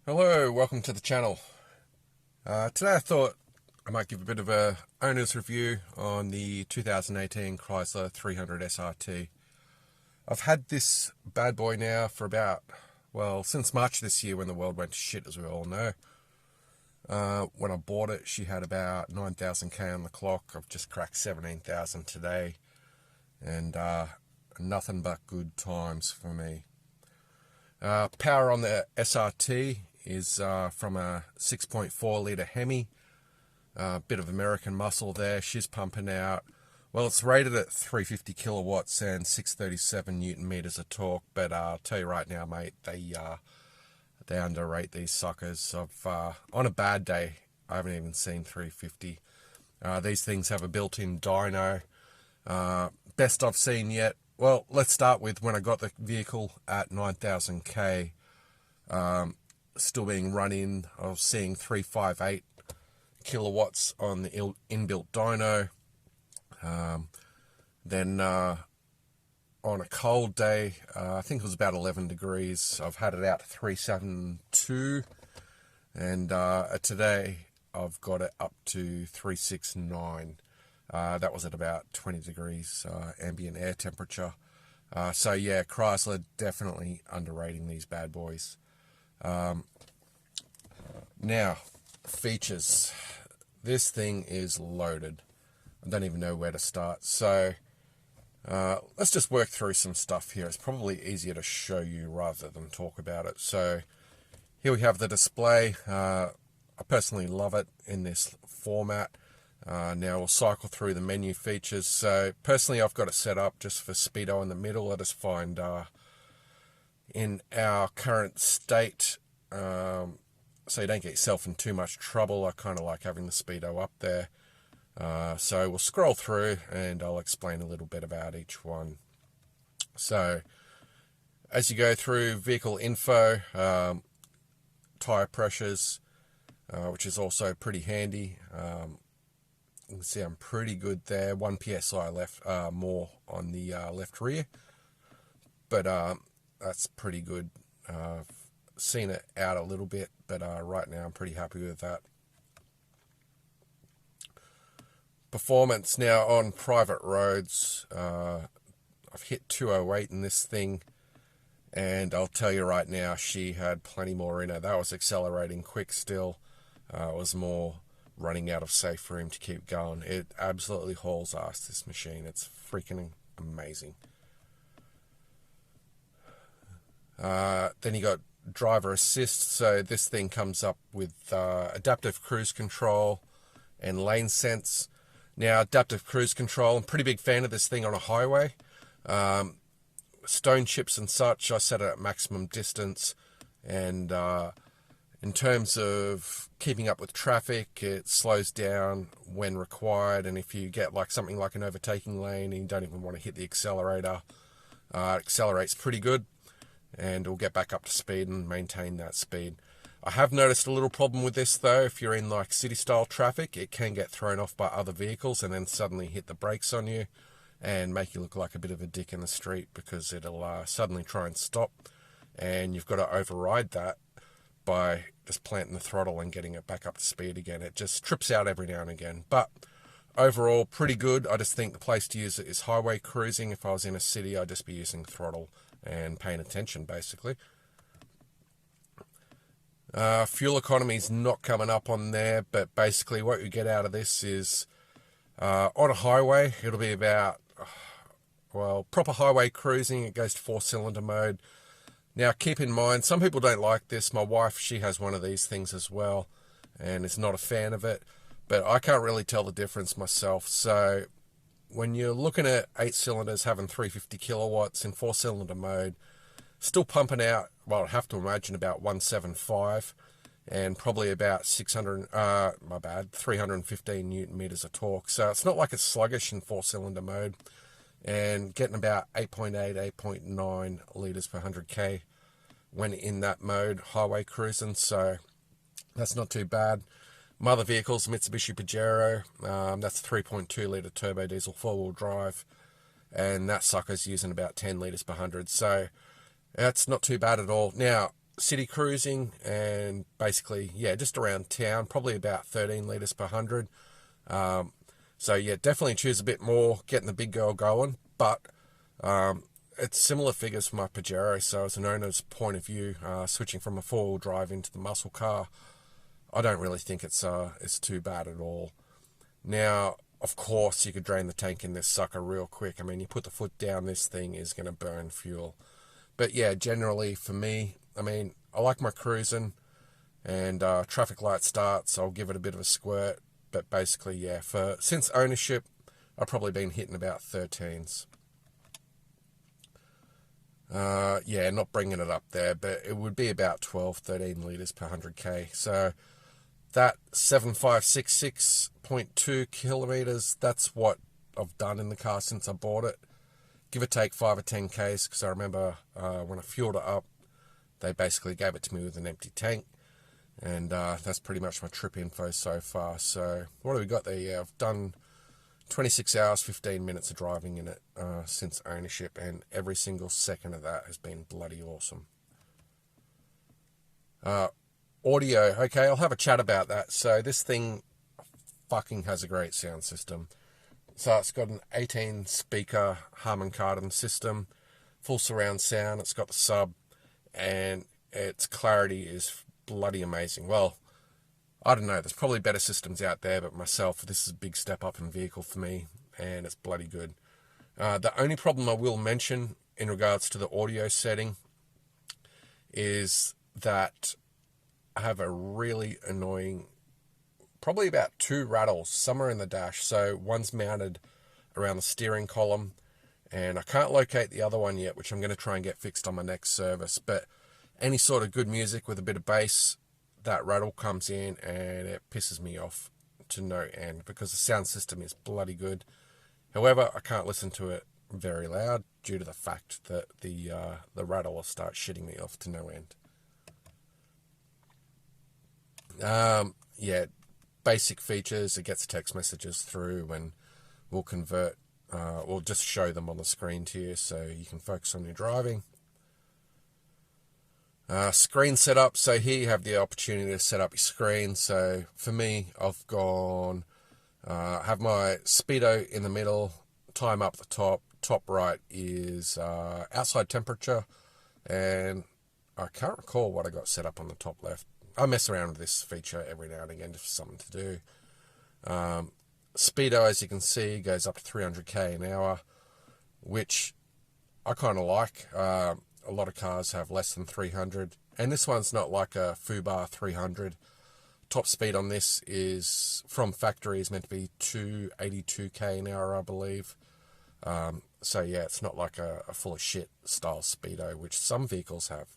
Hello, welcome to the channel. Today I thought I might give a bit of a owner's review on the 2018 Chrysler 300 SRT. I've had this bad boy now for since March this year when the world went to shit, as we all know. When I bought it, she had about 9,000k on the clock. I've just cracked 17,000 today, and nothing but good times for me. Power on the SRT is from a 6.4 litre Hemi. Bit of American muscle there. She's pumping out, well, it's rated at 350 kilowatts and 637 newton meters of torque, but I'll tell you right now, mate, they underrate these suckers. On a bad day, I haven't even seen 350. These things have a built-in dyno. Best I've seen yet. Well, let's start with when I got the vehicle at 9,000k. Still being run in. I was seeing 358 kilowatts on the inbuilt dyno. Then on a cold day, I think it was about 11 degrees, I've had it out to 372, and today I've got it up to 369. That was at about 20 degrees ambient air temperature. So yeah, Chrysler definitely underrating these bad boys. Now, features. This thing is loaded. I don't even know where to start. So let's just work through some stuff here. It's probably easier to show you rather than talk about it. So here we have the display. I personally love it in this format. Now we'll cycle through the menu features. So personally, I've got it set up just for speedo in the middle. I just find in our current state, so you don't get yourself in too much trouble, I kind of like having the speedo up there. So we'll scroll through and I'll explain a little bit about each one. So as you go through, vehicle info, tire pressures, which is also pretty handy. You can see I'm pretty good there. 1 psi left, more on the left rear, but that's pretty good. I've seen it out a little bit, but right now I'm pretty happy with that. Performance now on private roads, I've hit 208 in this thing, and I'll tell you right now, she had plenty more in her. That was accelerating quick still. It was more running out of safe room to keep going. It absolutely hauls ass, this machine. It's freaking amazing. Then you got driver assist. So this thing comes up with adaptive cruise control and lane sense. Now, adaptive cruise control, I'm a pretty big fan of this thing on a highway. Stone chips and such, I set it at maximum distance, and in terms of keeping up with traffic, it slows down when required, and if you get like something like an overtaking lane and you don't even want to hit the accelerator, it accelerates pretty good, and it'll get back up to speed and maintain that speed. I have noticed a little problem with this though. If you're in like city style traffic, it can get thrown off by other vehicles and then suddenly hit the brakes on you and make you look like a bit of a dick in the street, because it'll suddenly try and stop, and you've got to override that by just planting the throttle and getting it back up to speed again. It just trips out every now and again, but overall pretty good. I just think the place to use it is highway cruising. If I was in a city, I'd just be using throttle and paying attention basically. Fuel economy is not coming up on there, but basically what you get out of this is on a highway, it'll be about, well, proper highway cruising, it goes to 4-cylinder mode. Now, keep in mind, some people don't like this. My wife, she has one of these things as well, and is not a fan of it, but I can't really tell the difference myself. So when you're looking at 8 cylinders having 350 kilowatts in 4-cylinder mode, still pumping out, well, I'd have to imagine about 175 and probably about 315 newton meters of torque. So it's not like it's sluggish in 4-cylinder mode, and getting about 8.8, 8.9 litres per 100k when in that mode, highway cruising, so that's not too bad. My other vehicle's Mitsubishi Pajero, that's 3.2 litre turbo diesel 4-wheel drive, and that sucker's using about 10 litres per 100, so that's not too bad at all. Now, city cruising and basically, yeah, just around town, probably about 13 litres per 100. So yeah, definitely choose a bit more, getting the big girl going, but it's similar figures for my Pajero. So as an owner's point of view, switching from a four-wheel drive into the muscle car, I don't really think it's too bad at all. Now, of course, you could drain the tank in this sucker real quick. I mean, you put the foot down, this thing is going to burn fuel. But yeah, generally for me, I mean, I like my cruising, and traffic light starts, I'll give it a bit of a squirt. But basically, yeah, since ownership, I've probably been hitting about 13s. Yeah, not bringing it up there, but it would be about 12, 13 litres per 100k. So that 7566.2 kilometres, that's what I've done in the car since I bought it. Give or take 5 or 10 Ks, because I remember when I fueled it up, they basically gave it to me with an empty tank. And that's pretty much my trip info so far. So what have we got there? Yeah, I've done 26 hours, 15 minutes of driving in it since ownership, and every single second of that has been bloody awesome. Audio, okay, I'll have a chat about that. So this thing fucking has a great sound system. So it's got an 18 speaker Harman Kardon system, full surround sound. It's got the sub, and its clarity is bloody amazing. Well, I don't know, there's probably better systems out there, but myself, this is a big step up in vehicle for me, and it's bloody good. The only problem I will mention in regards to the audio setting is that I have a really annoying, probably about 2 rattles somewhere in the dash. So one's mounted around the steering column, and I can't locate the other one yet, which I'm going to try and get fixed on my next service. But any sort of good music with a bit of bass, that rattle comes in and it pisses me off to no end, because the sound system is bloody good. However, I can't listen to it very loud due to the fact that the rattle will start shitting me off to no end. Yeah, basic features, it gets text messages through, and we'll convert, we'll just show them on the screen to you so you can focus on your driving. Screen setup, so here you have the opportunity to set up your screen. So for me, I've gone, have my speedo in the middle, time up the top right is outside temperature, and I can't recall what I got set up on the top left. I mess around with this feature every now and again just for something to do. Speedo, as you can see, goes up to 300k an hour, which I kind of like. A lot of cars have less than 300, and this one's not like a Fubar 300. Top speed on this is, from factory, is meant to be 282k an hour, I believe. So yeah, it's not like a full of shit style speedo, which some vehicles have.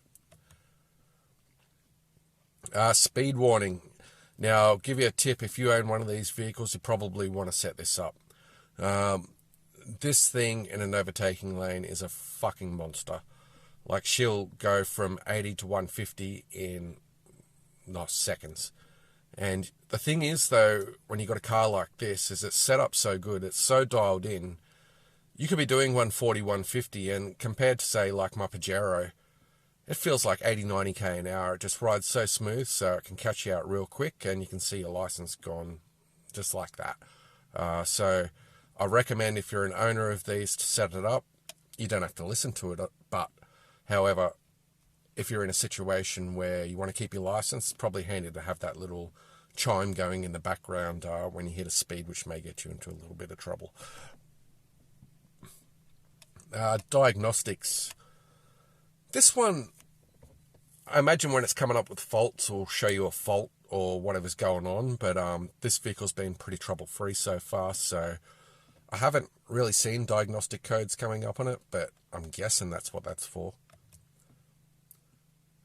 Speed warning. Now, I'll give you a tip. If you own one of these vehicles, you probably want to set this up. This thing in an overtaking lane is a fucking monster. Like, she'll go from 80 to 150 in not seconds. And the thing is, though, when you got a car like this, is it's set up so good, it's so dialed in. You could be doing 140, 150, and compared to, say, like my Pajero, it feels like 80, 90k an hour. It just rides so smooth, so it can catch you out real quick, and you can see your license gone just like that. So I recommend, if you're an owner of these, to set it up. You don't have to listen to it, but however, if you're in a situation where you want to keep your license, it's probably handy to have that little chime going in the background when you hit a speed, which may get you into a little bit of trouble. Diagnostics. This one, I imagine when it's coming up with faults, will show you a fault or whatever's going on, but this vehicle's been pretty trouble-free so far, so I haven't really seen diagnostic codes coming up on it, but I'm guessing that's what that's for.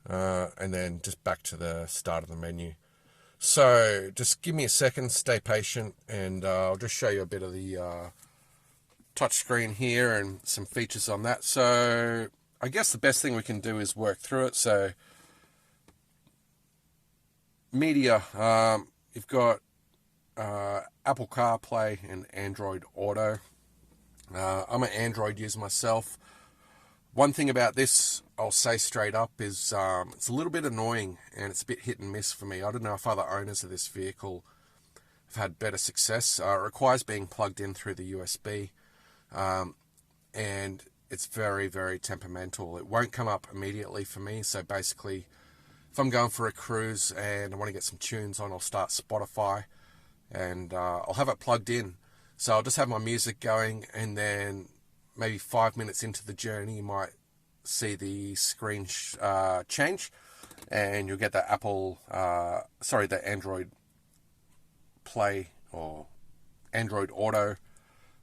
And then just back to the start of the menu. So just give me a second, stay patient, and I'll just show you a bit of the touchscreen here and some features on that. So I guess the best thing we can do is work through it. So media, you've got Apple CarPlay and Android Auto. I'm an Android user myself. One thing about this, I'll say straight up, is it's a little bit annoying and it's a bit hit and miss for me. I don't know if other owners of this vehicle have had better success. It requires being plugged in through the USB, and it's very, very temperamental. It won't come up immediately for me, so basically, if I'm going for a cruise and I want to get some tunes on, I'll start Spotify, and I'll have it plugged in. So I'll just have my music going, and then maybe 5 minutes into the journey, you might see the screen change, and you'll get the the Android Play or Android Auto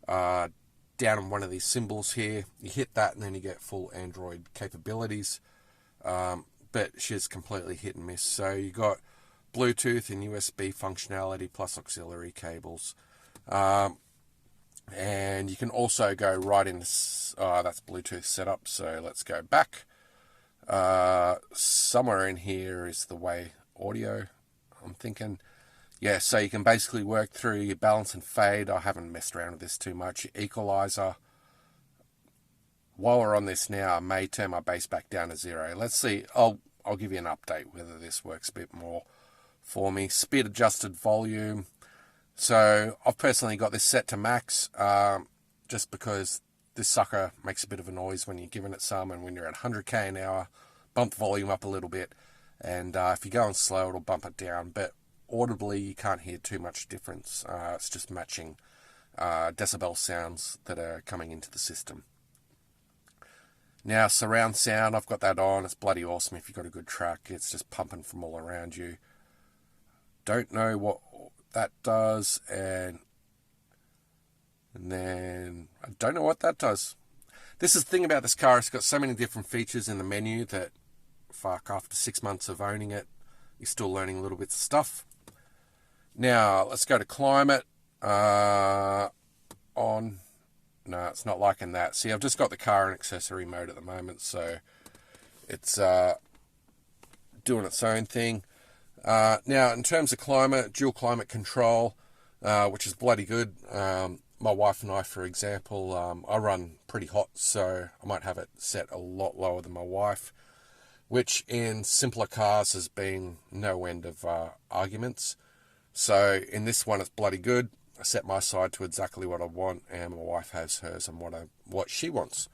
down on one of these symbols here. You hit that, and then you get full Android capabilities. But she's completely hit and miss. So you got Bluetooth and USB functionality plus auxiliary cables. And you can also go right into, that's Bluetooth setup, so let's go back. Somewhere in here is the way audio, I'm thinking. Yeah, so you can basically work through your balance and fade. I haven't messed around with this too much. Your equalizer. While we're on this now, I may turn my bass back down to 0. Let's see, I'll give you an update whether this works a bit more for me. Speed adjusted volume. So I've personally got this set to max, just because this sucker makes a bit of a noise when you're giving it some, and when you're at 100k an hour, bump the volume up a little bit, and if you're going slow, it'll bump it down, but audibly you can't hear too much difference. It's just matching decibel sounds that are coming into the system. Now, surround sound, I've got that on. It's bloody awesome if you've got a good track. It's just pumping from all around you. Don't know what that does, and then I don't know what that does. This is the thing about this car, it's got so many different features in the menu that, fuck, after 6 months of owning it, you're still learning little bits of stuff. Now, let's go to climate. No, it's not liking that. See, I've just got the car in accessory mode at the moment, so it's doing its own thing. Now, in terms of climate, dual climate control, which is bloody good. My wife and I, for example, I run pretty hot, so I might have it set a lot lower than my wife, which in simpler cars has been no end of arguments. So in this one, it's bloody good. I set my side to exactly what I want, and my wife has hers and what she wants.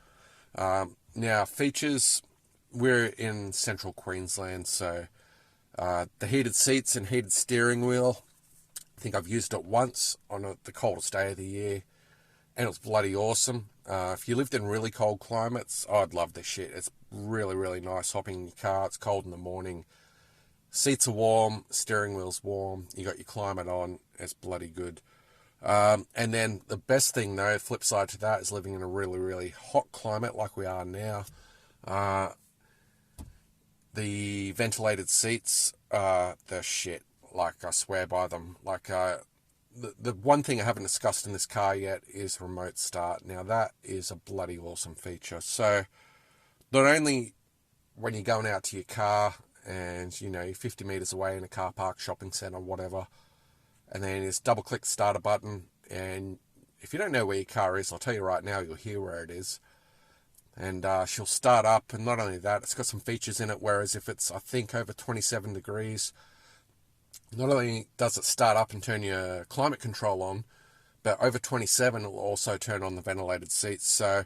Now, features, we're in central Queensland, so the heated seats and heated steering wheel, I think I've used it once on the coldest day of the year, and it was bloody awesome. If you lived in really cold climates, I'd love this shit. It's really, really nice hopping in your car. It's cold in the morning. Seats are warm, steering wheel's warm, you got your climate on, it's bloody good. And then the best thing though, flip side to that, is living in a really, really hot climate like we are now. The ventilated seats, they're shit. Like, I swear by them. Like, the one thing I haven't discussed in this car yet is remote start. Now, that is a bloody awesome feature. So, not only when you're going out to your car and, you know, you're 50 metres away in a car park, shopping centre, whatever, and then it's double-click the starter button, and if you don't know where your car is, I'll tell you right now, you'll hear where it is. And she'll start up, and not only that, it's got some features in it, whereas if it's, I think, over 27 degrees, not only does it start up and turn your climate control on, but over 27, it'll also turn on the ventilated seats. So,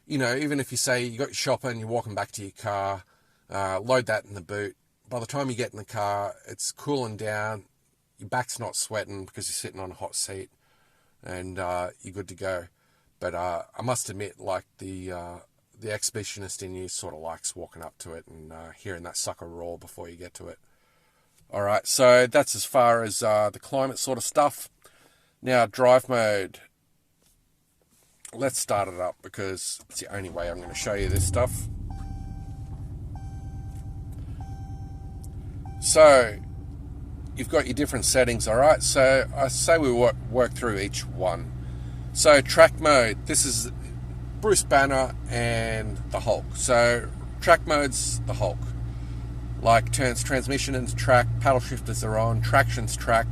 you know, even if you say you got your shopper and you're walking back to your car, load that in the boot. By the time you get in the car, it's cooling down, your back's not sweating because you're sitting on a hot seat, and you're good to go. But I must admit, like, the exhibitionist in you sort of likes walking up to it and hearing that sucker roar before you get to it. Alright, so that's as far as the climate sort of stuff. Now, drive mode. Let's start it up because it's the only way I'm going to show you this stuff. So, you've got your different settings, alright? So, I say we work through each one. So, track mode. This is Bruce Banner and the Hulk. So, track mode's the Hulk. Like, turns transmission into track, paddle shifters are on, traction's track,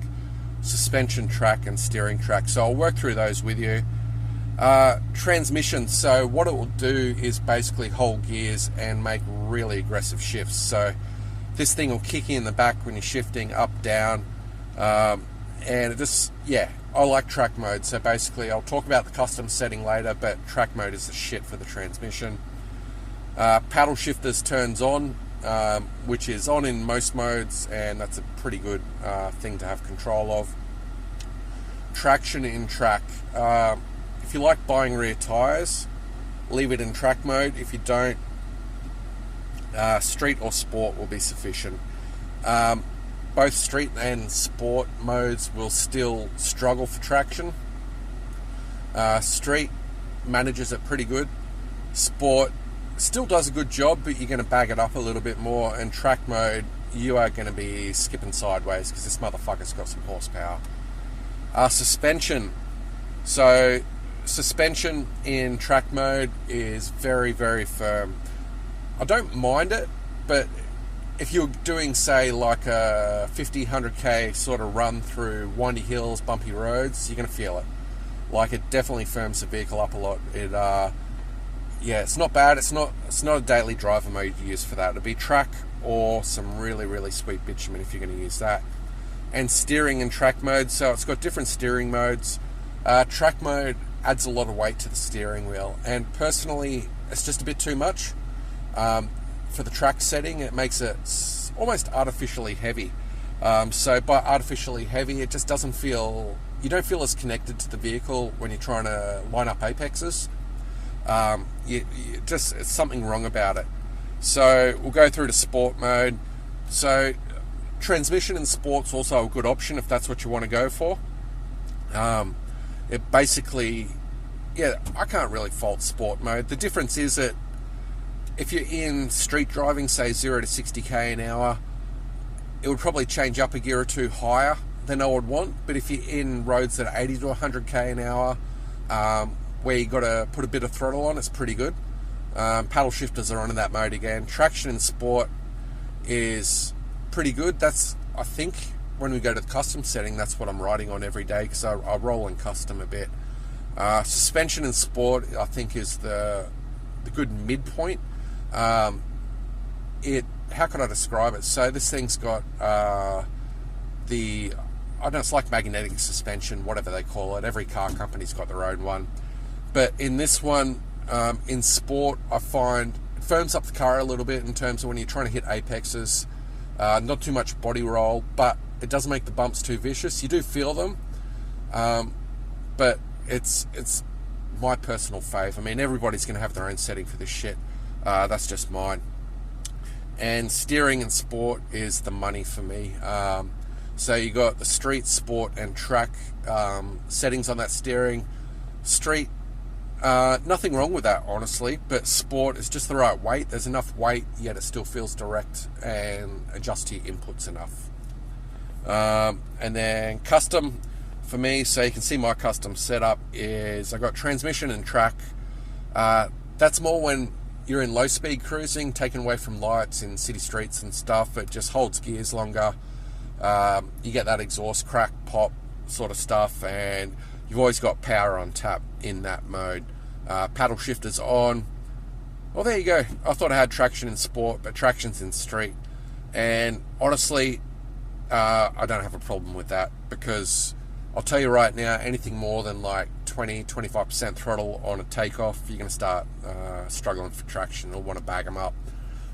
suspension track, and steering track. So I'll work through those with you. Transmission. So what it will do is basically hold gears and make really aggressive shifts. So this thing will kick you in the back when you're shifting up, down, and it just, yeah, I like track mode. So basically, I'll talk about the custom setting later, but track mode is the shit for the transmission. Paddle shifters turns on, which is on in most modes, and that's a pretty good thing to have control of. Traction in track. If you like buying rear tyres, leave it in track mode. If you don't, street or sport will be sufficient. Both street and sport modes will still struggle for traction. Street manages it pretty good. Sport still does a good job, but you're going to bag it up a little bit more. And track mode, you are going to be skipping sideways because this motherfucker's got some horsepower. Suspension. So suspension in track mode is very, very firm. I don't mind it, but if you're doing, say, like a 50, 100k sort of run through windy hills, bumpy roads, you're going to feel it. Like, it definitely firms the vehicle up a lot. It, yeah, it's not bad. It's not a daily driver mode you use for that. It'll be track or some really, really sweet bitumen if you're going to use that. And steering in track mode. So it's got different steering modes. Track mode adds a lot of weight to the steering wheel, and personally, it's just a bit too much. For the track setting, it makes it almost artificially heavy. So by artificially heavy, it just doesn't feel, you don't feel as connected to the vehicle when you're trying to line up apexes. It's something wrong about it. So we'll go through to sport mode. So transmission in sport's also a good option if that's what you want to go for. It basically, yeah, I can't really fault sport mode. The difference is that if you're in street driving, say 0 to 60k an hour, it would probably change up a gear or two higher than I would want. But if you're in roads that are 80 to 100k an hour, where you got to put a bit of throttle on, it's pretty good. Paddle shifters are on in that mode again. Traction in sport is pretty good. That's, I think, when we go to the custom setting, that's what I'm riding on every day, because I roll in custom a bit. Suspension in sport, I think, is the good midpoint. How can I describe it? So this thing's got I don't know, it's like magnetic suspension, whatever they call it. Every car company's got their own one. But in this one, in sport, I find it firms up the car a little bit in terms of when you're trying to hit apexes. Not too much body roll, but it doesn't make the bumps too vicious. You do feel them, but it's my personal fave. I mean, everybody's going to have their own setting for this shit. That's just mine. And steering in sport is the money for me. So you got the street, sport, and track settings on that steering. Street, nothing wrong with that, honestly, but sport is just the right weight. There's enough weight, yet it still feels direct and adjusts to your inputs enough. And then custom for me, so you can see my custom setup is I got transmission and track. That's more when you're in low speed cruising, taken away from lights in city streets and stuff. It just holds gears longer. You get that exhaust crack, pop sort of stuff, and you've always got power on tap in that mode. Paddle shifters on. Well, there you go. I thought I had traction in sport, but traction's in street. And honestly, I don't have a problem with that, because I'll tell you right now, anything more than like 20-25% throttle on a takeoff, you're going to start struggling for traction or want to bag them up.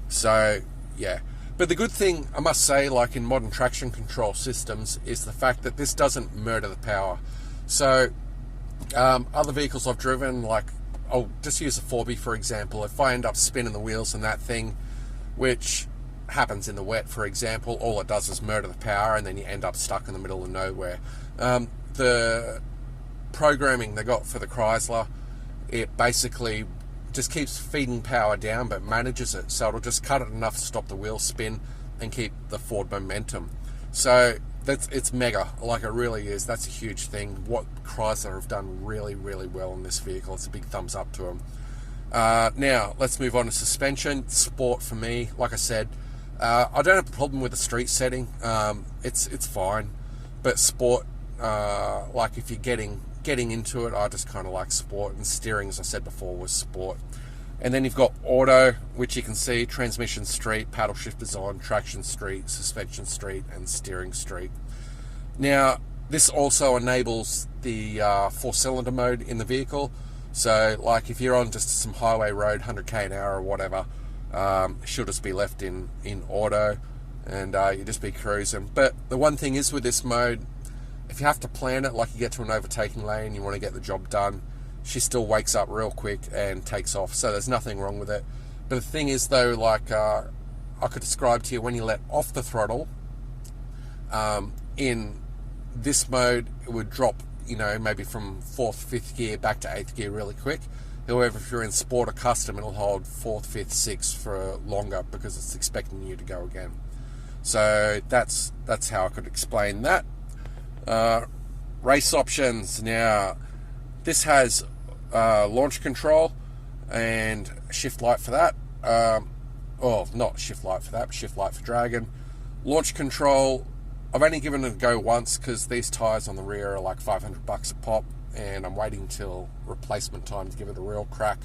So yeah, but the good thing, I must say, like in modern traction control systems, is the fact that this doesn't murder the power. So other vehicles I've driven, like I'll just use a 4B for example. If I end up spinning the wheels in that thing, which happens in the wet, for example, all it does is murder the power, and then you end up stuck in the middle of nowhere. The programming they got for the Chrysler, it basically just keeps feeding power down, but manages it, so it'll just cut it enough to stop the wheel spin and keep the forward momentum. So it's mega, like it really is. That's a huge thing. What Chrysler have done really, really well in this vehicle. It's a big thumbs up to them. Now let's move on to suspension. Sport for me, like I said, I don't have a problem with the street setting. It's fine, but sport, like if you're getting getting into it, I just kind of like sport, and steering, as I said before, was sport. And then you've got auto, which you can see transmission street, paddle shifters on, traction street, suspension street, and steering street. Now, this also enables the 4-cylinder mode in the vehicle. So, like if you're on just some highway road, 100k an hour or whatever, she'll just be left in auto, and you just be cruising. But the one thing is with this mode, if you have to plan it, like you get to an overtaking lane, you want to get the job done, she still wakes up real quick and takes off. So there's nothing wrong with it. But the thing is though, like I could describe to you, when you let off the throttle, in this mode, it would drop, you know, maybe from 4th, 5th gear back to 8th gear really quick. However, if you're in sport or custom, it'll hold 4th, 5th, 6th for longer because it's expecting you to go again. So that's how I could explain that. Race options. Now, this has launch control and shift light for that. Well, not shift light for that, but shift light for Dragon. Launch control, I've only given it a go once because these tyres on the rear are like $500 a pop, and I'm waiting till replacement time to give it a real crack.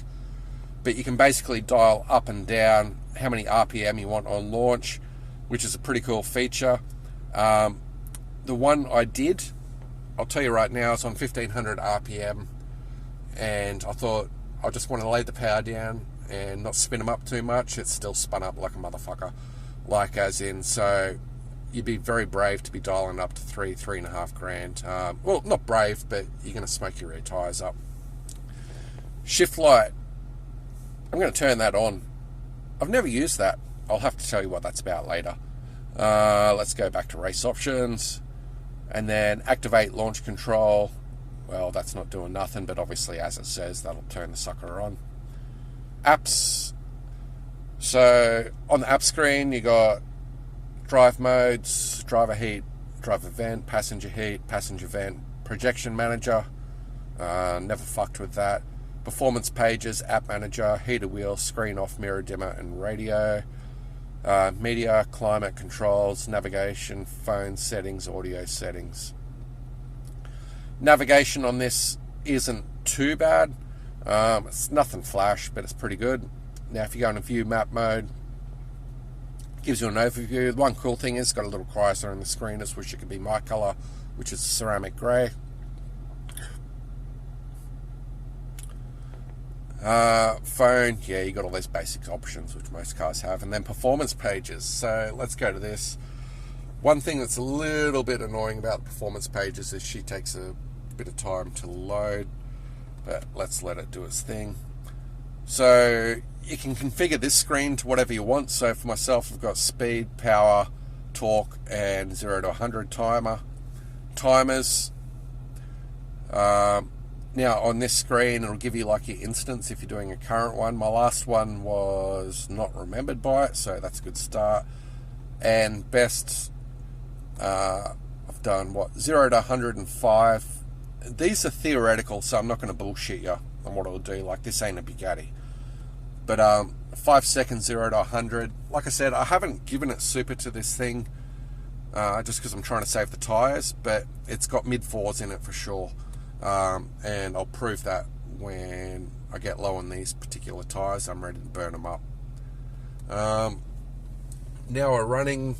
But you can basically dial up and down how many RPM you want on launch, which is a pretty cool feature. The one I did, I'll tell you right now, it's on 1500 RPM, and I thought I just want to lay the power down and not spin them up too much. It's still spun up like a motherfucker, like as in, so you'd be very brave to be dialing up to $3.5 grand. Well, not brave, but you're going to smoke your rear tyres up. Shift light, I'm going to turn that on. I've never used that. I'll have to tell you what that's about later. Let's go back to race options, and then activate launch control. Well, that's not doing nothing, but obviously, as it says, that'll turn the sucker on. Apps. So on the app screen, you got drive modes, driver heat, driver vent, passenger heat, passenger vent, projection manager. Never fucked with that. Performance pages, app manager, heater wheel, screen off, mirror dimmer, and radio. Media, climate controls, navigation, phone settings, audio settings. Navigation on this isn't too bad. It's nothing flash, but it's pretty good. Now, if you go into view map mode, it gives you an overview. The one cool thing is it's got a little Chrysler on the screen. I just wish it could be my colour, which is ceramic grey. Phone, yeah, you got all these basic options which most cars have, and then performance pages. So let's go to this. One thing that's a little bit annoying about the performance pages is she takes a bit of time to load, but let's let it do its thing. So you can configure this screen to whatever you want. So for myself, I've got speed, power, torque, and 0 to 100 timers. Now on this screen, it'll give you like your instance if you're doing a current one. My last one was not remembered by it, so that's a good start. And best, I've done what, 0 to 105. These are theoretical, so I'm not going to bullshit you on what it'll do. Like, this ain't a Bugatti. But 5 seconds, 0 to 100. Like I said, I haven't given it super to this thing, just because I'm trying to save the tyres, but it's got mid-4s in it for sure. And I'll prove that when I get low on these particular tyres. I'm ready to burn them up. Now we're running